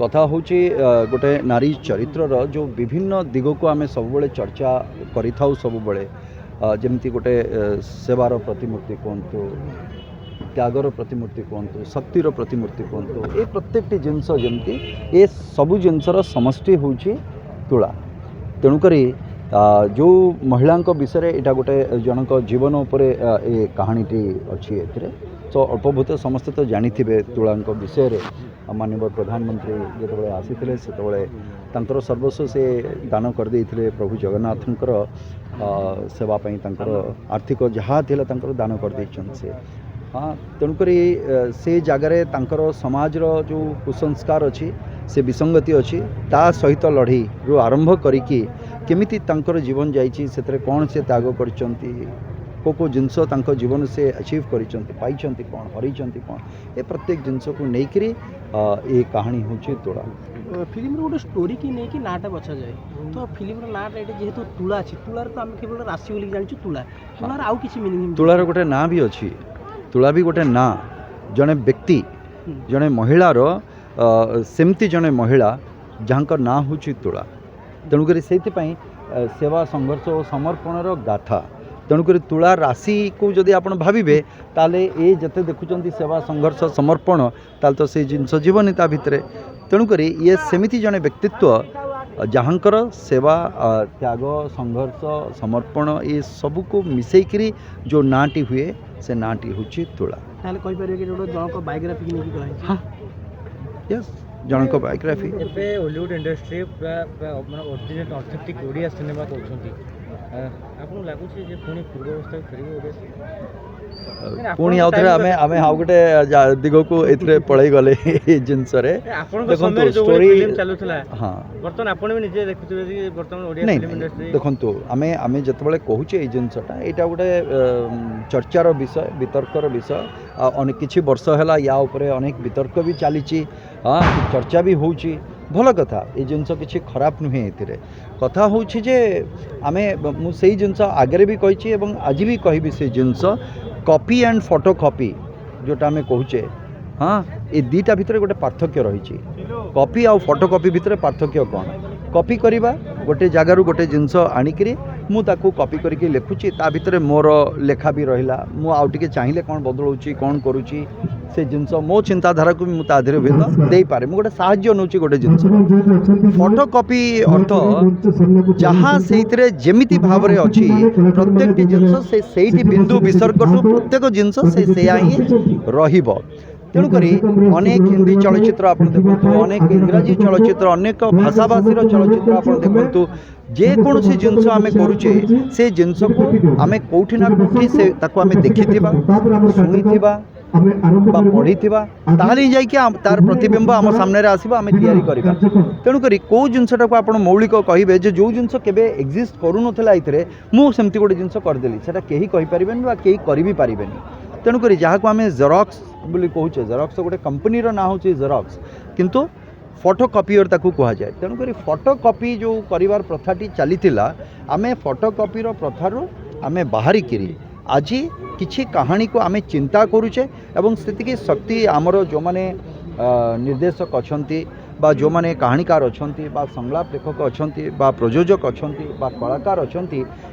कथा हूँ गोटे नारी चरित्रर जो विभिन्न दिग को आम सब चर्चा करूँ सब जमती गोटे सेवार प्रतिमूर्ति कहतु त्यागर प्रतिमूर्ति कहतु शक्तिर प्रतिमूर्ति कहतु ये प्रत्येक जिनस जमती ये सबू जिनसर समष्टि हूँ तुला तेणुक जो महिला विषय यहाँ गोटे जनक जीवन उपर ये कहानीटी अच्छी ए तो अल्प बहुत समस्ते तो जानी तुला विषय माननीय प्रधानमंत्री जो आसी से सर्वस्व से दान कर प्रभु जगन्नाथंकर सेवाई आर्थिक जहाँ थी दान कर से हाँ तेणुक से जगार समाजर जो कुसंस्कार अच्छी से विसंगति अच्छी ता सहित लड़ई रू आरंभ करिकी केमिति तांकर जीवन जाइए से कौन से त्याग कर को जिनस जीवन से अचीव कर कौन हर कौन ये प्रत्येक जिनस को लेकर ये कहानी हूँ तुला फिल्म गोटे स्टोरी की नहीं कि नाटा बचा जाए तो फिल्म नाटा जेहेतु तुला अच्छी तुलार तो आम केवल राशि बोली जानी तुला तुलार आउ किसी मीनिंग तुलार गोटे ना भी अच्छी तुला भी गोटे ना जड़े व्यक्ति जड़े महिलार सेमती जड़े महिला जहाँ ना हूँ तुला तेणुक से सेवा संघर्ष और समर्पणर गाथा तेणुक तुला राशि को जदि आप भावे ताले ये जिते देखुं सेवा संघर्ष समर्पण ताल तो से जिनस जीवन ता भितर तेणुक ये सेमिति जड़े व्यक्तित्व जहाँकर सेवा त्याग संघर्ष समर्पण ये सब को मिसेकरी जो नाटी हुए से नाटी हूँ तुला जनक बायोग्राफी हाँ यस जनक biography Hollywood industry original authentic Odia cinema कहते आपको लगुच पुणी पूर्वावस्था फेर पुणी आउ थे आमे आमे हाउ गोटे दिग को एथरे पळई गले जिनस रे देखंतु स्टोरी चलुथला हां बर्तन आपण भी निजे देखुथिबे जे बर्तन ओडिया फिल्म इंडस्ट्री देखंतु आमे आमे जतबेले कहूचे ए जिनसटा एटा गोटे चर्चार विषय वितर्कर विषय अनेक किछि वर्ष हैला या ऊपर अनेक वितर्क भी चलीची हां चर्चा भी होउची भल कथा ये जिनस किसी खराब नुहे ये कथा हूँ जे आमे मुझे जिनस आगे भी कही आज भी कहि से जिनस कॉपी एंड फोटो कॉपी जोटा आम कहूचे हाँ ये दीटा भितर गोटे पार्थक्य रही कॉपी आउ फोटो कॉपी भितर पार्थक्य कौन कॉपी करवा गोटे जगार गोटे जिनस आनिकी मुझे कॉपी करके लिखुची ता भितर मोर लेखा भी रहा मु आउ टिके चाहिए कौन बदलूची कौन करुची से जिनस मो चिंताधारा को भी ताधे भेद दे पारे मुझे गोटे साहाय्य नौची गोटे जिनस फोटो कॉपी अर्थ जहाँ से जमीती भाव में अच्छी प्रत्येक जिनस से बिंदु विसर्ग प्रत्येक जिनस से रहिब तेणुक अनेक हिंदी चलचित्र आप देखु अनेक इंग्राजी चलचित्र अनेक भाषाभाषी चलचित्र आप देखु जेकोसी जिनस आम करुचे से जिनस को आम कौटिना कौटि से आम देखी शुणी पढ़ी ताली तार प्रतिबिंब आम सामने आसो आम तैयारी करवा तेणुक कौ जिनटा को आप मौलिक कहे जो जिनस केवे एक्जिस्ट करूनला ये मुझे गोटे जिनस करदेली से कहीं कहीपर कहीं कर पारे तेणुक जहाँ को आम जेरॉक्स बोली कहूचे जेरॉक्स गोटे कंपनी ना हूँ जेरॉक्स किंतु फोटो कॉपीर ताकू कह जाए तेणुक फोटो कॉपी जो करिवार प्रथाटी चली आम फोटो कॉपीर प्रथारू आम बाहरिकी आज किसी कहानी को आम चिंता करुचे एवं से शक्ति आमर जो माने निर्देशक अच्छा बा जो माने कहानीकार अच्छा बा संलाप लेखक अच्छा प्रयोजक अच्छा कलाकार अच्छा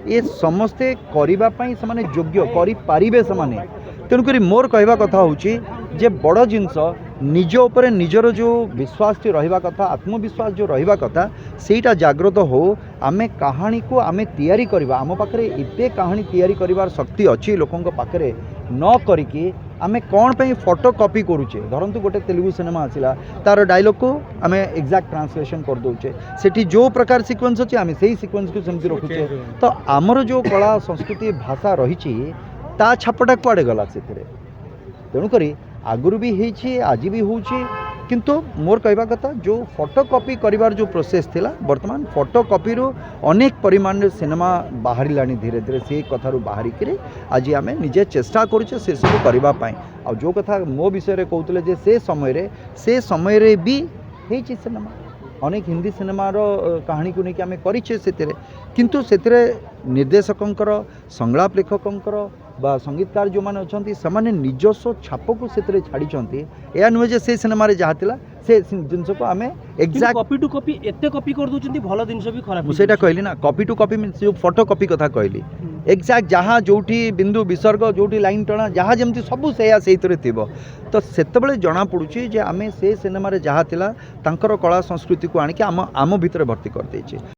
ये समस्ते करने से योग्य करें से तेणुक मोर कहवा कथा हूँ जे बड़ जिनस निज उपर निजर जो विश्वास रहा कथा आत्मविश्वास जो रहा कथा सेटा जागृत हो आम कहानी को आम तैयारी करवा आम पाखे एते कहानी तैयारी करिवार शक्ति अच्छी लोकों पाखे न करिकी आम कौन पे फोटो कॉपी करुचे धरतु गोटे तेलुगु सिनेमा आसला तार डायलॉग को आम एक्जाक्ट ट्रांसलेशन कर दौचे सेठी जो प्रकार सिक्वेन्स अच्छे आम से सिक्वेन्स को सेमती रखुचे तो आमर जो कला संस्कृति भाषा रही ता छापटा कुआड़े गला से तेणुक आगुरी भी होती आज भी हूँ किंतु मोर कहवा कथा जो फोटो कॉपी करिवार जो प्रोसेस थिला वर्तमान फोटो कॉपी रो अनेक परिमाण रे सिनेमा बाहर लानी धीरे धीरे से कथारू बाहरिकी आज आम निजे चेष्टा करुचे से सब करने आ जो कथा मो विषय कहते जे से समय रे भी होती सिनेमा अनेक हिंदी सिनेमार कहानी को लेकिन आम करे किंतु से निर्देशकों संलाप लेखकों बा संगीतकार जो मैंने अच्छा से निजस्व छाप को से छाड़ी या नुहे जे से सिनेमा जहाँ से जिनस को आम एक्जाक्ट कॉपी टू कॉपी एते कॉपी कर दूचंती भलो जिंस भी खराब मुझे कहली ना कॉपी टू कॉपी मीन जो फोटो कॉपी कथा कहली एक्जाक्ट जहाँ जोठी बिंदु विसर्ग जोठी लाइन टणा जहाँ जमती सबू से तो सेतबेले जना पड़ुची जे आमे से सिनेमा जहाँ थिला तांकर कला संस्कृति को आनिक आम भितर भर्ती कर देछि।